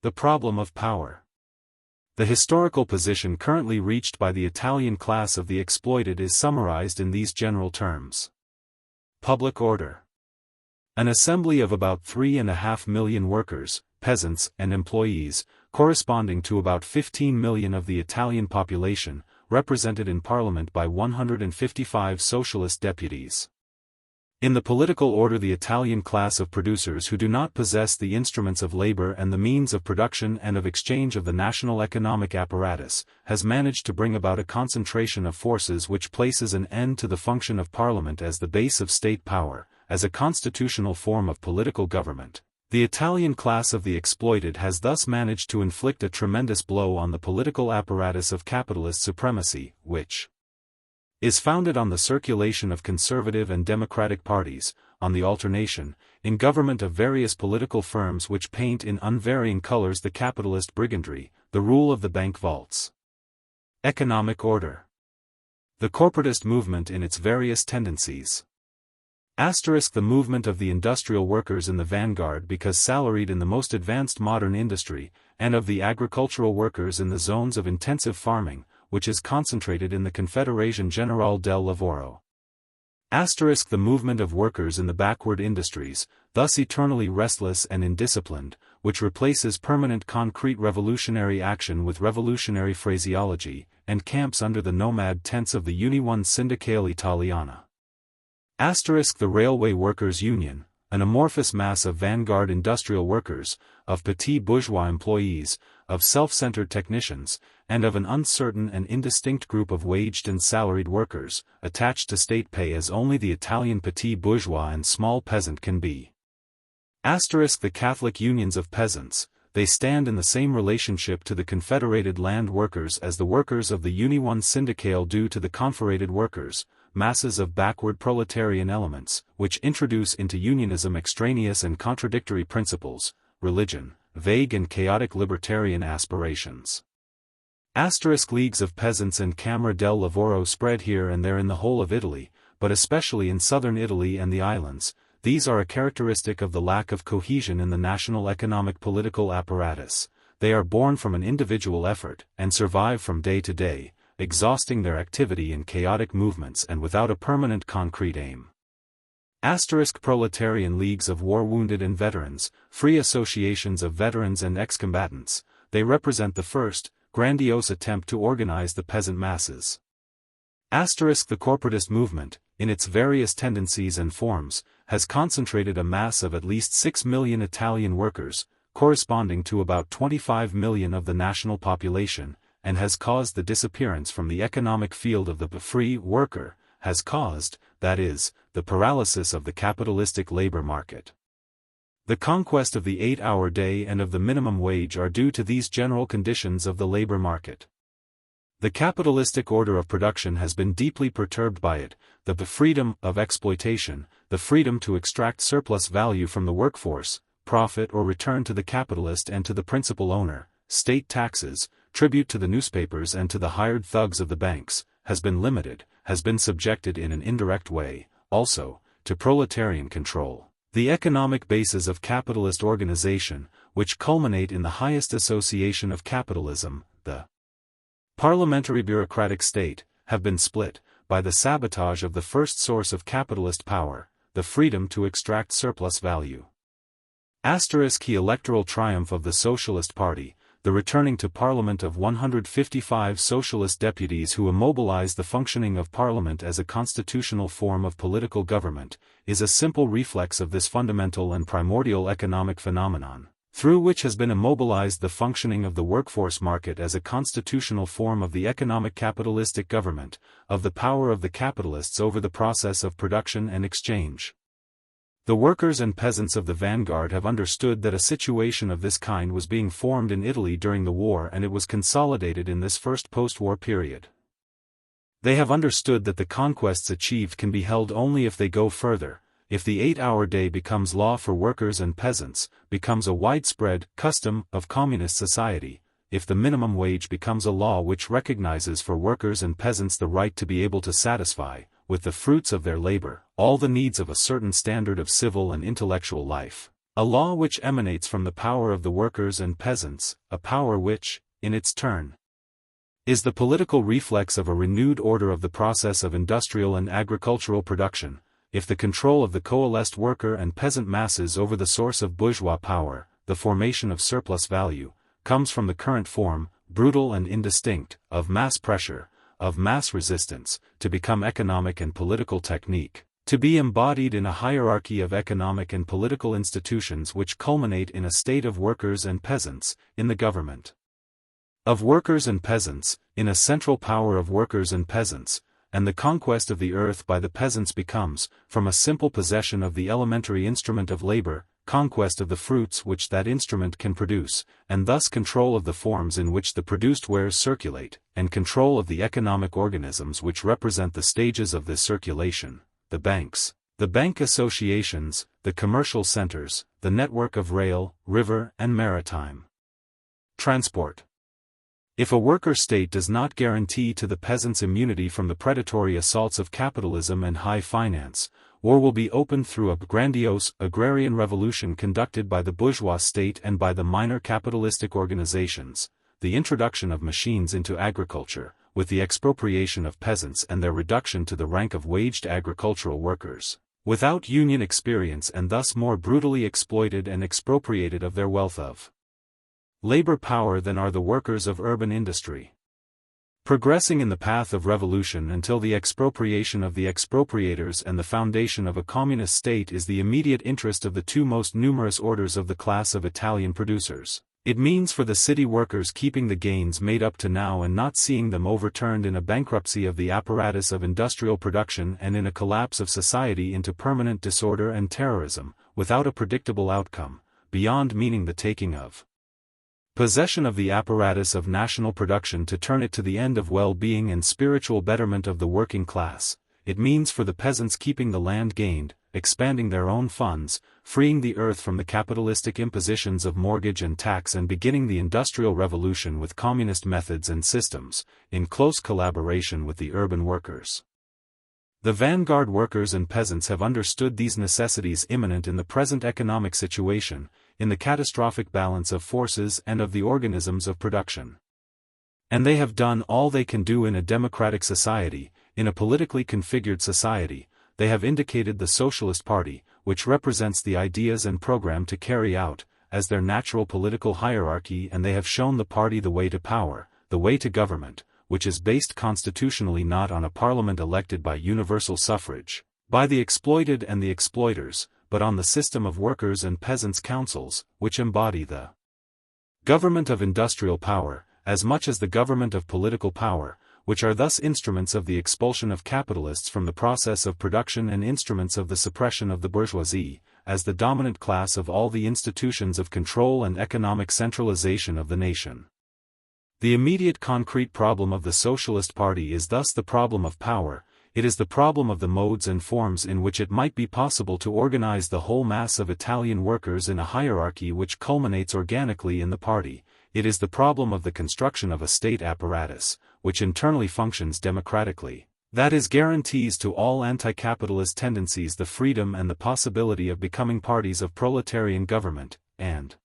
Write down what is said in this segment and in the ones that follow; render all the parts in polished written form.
The problem of power. The historical position currently reached by the Italian class of the exploited is summarized in these general terms. Public order. An assembly of about 3.5 million workers, peasants, and employees, corresponding to about 15 million of the Italian population, represented in parliament by 155 socialist deputies. In the political order, the Italian class of producers who do not possess the instruments of labor and the means of production and of exchange of the national economic apparatus, has managed to bring about a concentration of forces which places an end to the function of parliament as the base of state power, as a constitutional form of political government. The Italian class of the exploited has thus managed to inflict a tremendous blow on the political apparatus of capitalist supremacy, which is founded on the circulation of conservative and democratic parties, on the alternation, in government of various political firms which paint in unvarying colors the capitalist brigandry, the rule of the bank vaults. Economic order. The corporatist movement in its various tendencies. The movement of the industrial workers in the vanguard because salaried in the most advanced modern industry, and of the agricultural workers in the zones of intensive farming, which is concentrated in the Confederazione Generale del Lavoro. The movement of workers in the backward industries, thus eternally restless and indisciplined, which replaces permanent concrete revolutionary action with revolutionary phraseology, and camps under the nomad tents of the Unione Sindacale Italiana. The Railway Workers' Union, an amorphous mass of vanguard industrial workers, of petit bourgeois employees, of self-centered technicians, and of an uncertain and indistinct group of waged and salaried workers, attached to state pay as only the Italian petit bourgeois and small peasant can be. The Catholic unions of peasants, they stand in the same relationship to the confederated land workers as the workers of the Unione Sindacale do to the confederated workers, masses of backward proletarian elements, which introduce into unionism extraneous and contradictory principles, religion, vague and chaotic libertarian aspirations. Leagues of peasants and Camera del Lavoro spread here and there in the whole of Italy, but especially in southern Italy and the islands. These are a characteristic of the lack of cohesion in the national economic political apparatus. They are born from an individual effort, and survive from day to day, exhausting their activity in chaotic movements and without a permanent concrete aim. Proletarian leagues of war-wounded and veterans, free associations of veterans and ex-combatants, they represent the first, grandiose attempt to organize the peasant masses. The corporatist movement, in its various tendencies and forms, has concentrated a mass of at least 6 million Italian workers, corresponding to about 25 million of the national population, and has caused the disappearance from the economic field of the free worker, has caused, that is, the paralysis of the capitalistic labor market. The conquest of the 8-hour day and of the minimum wage are due to these general conditions of the labor market. The capitalistic order of production has been deeply perturbed by it, the freedom of exploitation, the freedom to extract surplus value from the workforce, profit or return to the capitalist and to the principal owner, state taxes, tribute to the newspapers and to the hired thugs of the banks, has been limited, has been subjected in an indirect way, also, to proletarian control. The economic bases of capitalist organization, which culminate in the highest association of capitalism, the parliamentary bureaucratic state, have been split, by the sabotage of the first source of capitalist power, the freedom to extract surplus value. The electoral triumph of the Socialist Party, the returning to Parliament of 155 socialist deputies who immobilize the functioning of Parliament as a constitutional form of political government, is a simple reflex of this fundamental and primordial economic phenomenon, through which has been immobilized the functioning of the workforce market as a constitutional form of the economic capitalistic government, of the power of the capitalists over the process of production and exchange. The workers and peasants of the vanguard have understood that a situation of this kind was being formed in Italy during the war, and it was consolidated in this first post-war period. They have understood that the conquests achieved can be held only if they go further, if the 8-hour day becomes law for workers and peasants, becomes a widespread custom of communist society, if the minimum wage becomes a law which recognizes for workers and peasants the right to be able to satisfy, with the fruits of their labor, all the needs of a certain standard of civil and intellectual life. A law which emanates from the power of the workers and peasants, a power which, in its turn, is the political reflex of a renewed order of the process of industrial and agricultural production, if the control of the coalesced worker and peasant masses over the source of bourgeois power, the formation of surplus value, comes from the current form, brutal and indistinct, of mass pressure, of mass resistance, to become economic and political technique, to be embodied in a hierarchy of economic and political institutions which culminate in a state of workers and peasants, in the government of workers and peasants, in a central power of workers and peasants, and the conquest of the earth by the peasants becomes, from a simple possession of the elementary instrument of labor, conquest of the fruits which that instrument can produce, and thus control of the forms in which the produced wares circulate, and control of the economic organisms which represent the stages of this circulation, the banks, the bank associations, the commercial centers, the network of rail, river, and maritime transport. If a worker state does not guarantee to the peasants immunity from the predatory assaults of capitalism and high finance, war will be opened through a grandiose agrarian revolution conducted by the bourgeois state and by the minor capitalistic organizations, the introduction of machines into agriculture, with the expropriation of peasants and their reduction to the rank of waged agricultural workers, without union experience and thus more brutally exploited and expropriated of their wealth of labor power than are the workers of urban industry. Progressing in the path of revolution until the expropriation of the expropriators and the foundation of a communist state is the immediate interest of the two most numerous orders of the class of Italian producers. It means for the city workers keeping the gains made up to now and not seeing them overturned in a bankruptcy of the apparatus of industrial production and in a collapse of society into permanent disorder and terrorism, without a predictable outcome, beyond meaning the taking of possession of the apparatus of national production to turn it to the end of well-being and spiritual betterment of the working class. It means for the peasants keeping the land gained, expanding their own funds, freeing the earth from the capitalistic impositions of mortgage and tax and beginning the industrial revolution with communist methods and systems, in close collaboration with the urban workers. The vanguard workers and peasants have understood these necessities imminent in the present economic situation, in the catastrophic balance of forces and of the organisms of production. And they have done all they can do in a democratic society, in a politically configured society. They have indicated the Socialist Party, which represents the ideas and program to carry out, as their natural political hierarchy, and they have shown the party the way to power, the way to government, which is based constitutionally not on a parliament elected by universal suffrage, by the exploited and the exploiters, but on the system of workers' and peasants' councils, which embody the government of industrial power, as much as the government of political power, which are thus instruments of the expulsion of capitalists from the process of production and instruments of the suppression of the bourgeoisie, as the dominant class of all the institutions of control and economic centralization of the nation. The immediate concrete problem of the Socialist Party is thus the problem of power. It is the problem of the modes and forms in which it might be possible to organize the whole mass of Italian workers in a hierarchy which culminates organically in the party. It is the problem of the construction of a state apparatus, which internally functions democratically, that is, guarantees to all anti-capitalist tendencies the freedom and the possibility of becoming parties of proletarian government, and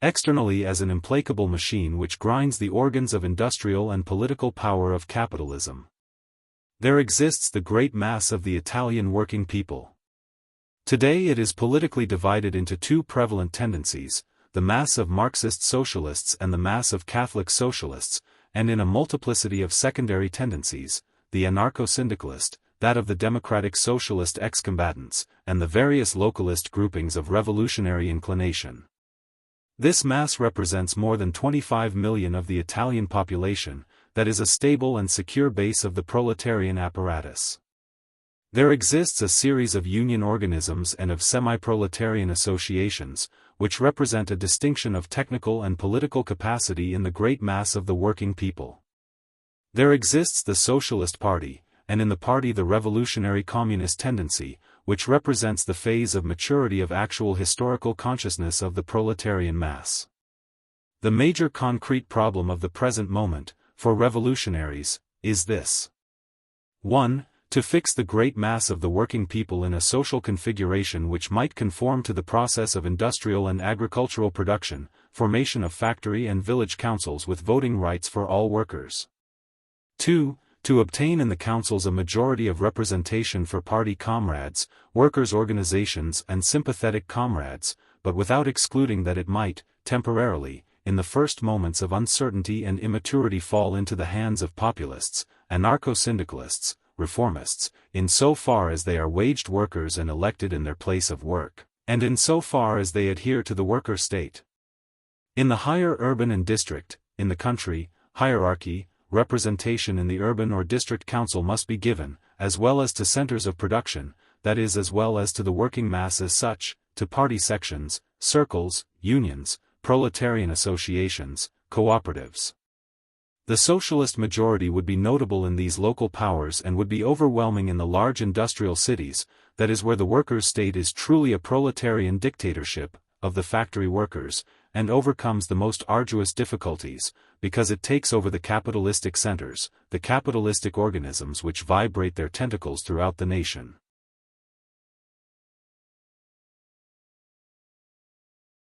externally as an implacable machine which grinds the organs of industrial and political power of capitalism. There exists the great mass of the Italian working people. Today it is politically divided into two prevalent tendencies, the mass of Marxist socialists and the mass of Catholic socialists, and in a multiplicity of secondary tendencies, the anarcho-syndicalist, that of the democratic socialist ex-combatants, and the various localist groupings of revolutionary inclination. This mass represents more than 25 million of the Italian population, that is a stable and secure base of the proletarian apparatus. There exists a series of union organisms and of semi-proletarian associations, which represent a distinction of technical and political capacity in the great mass of the working people. There exists the Socialist Party, and in the party the revolutionary communist tendency, which represents the phase of maturity of actual historical consciousness of the proletarian mass. The major concrete problem of the present moment, for revolutionaries, is this. 1. To fix the great mass of the working people in a social configuration which might conform to the process of industrial and agricultural production, formation of factory and village councils with voting rights for all workers. 2. To obtain in the councils a majority of representation for party comrades, workers' organizations and sympathetic comrades, but without excluding that it might, temporarily, in the first moments of uncertainty and immaturity fall into the hands of populists, anarcho-syndicalists, reformists, in so far as they are waged workers and elected in their place of work, and in so far as they adhere to the worker state. In the higher urban and district, in the country, hierarchy, representation in the urban or district council must be given, as well as to centers of production, that is as well as to the working mass as such, to party sections, circles, unions, proletarian associations, cooperatives. The socialist majority would be notable in these local powers and would be overwhelming in the large industrial cities, that is where the workers' state is truly a proletarian dictatorship, of the factory workers, and overcomes the most arduous difficulties, because it takes over the capitalistic centers, the capitalistic organisms which vibrate their tentacles throughout the nation.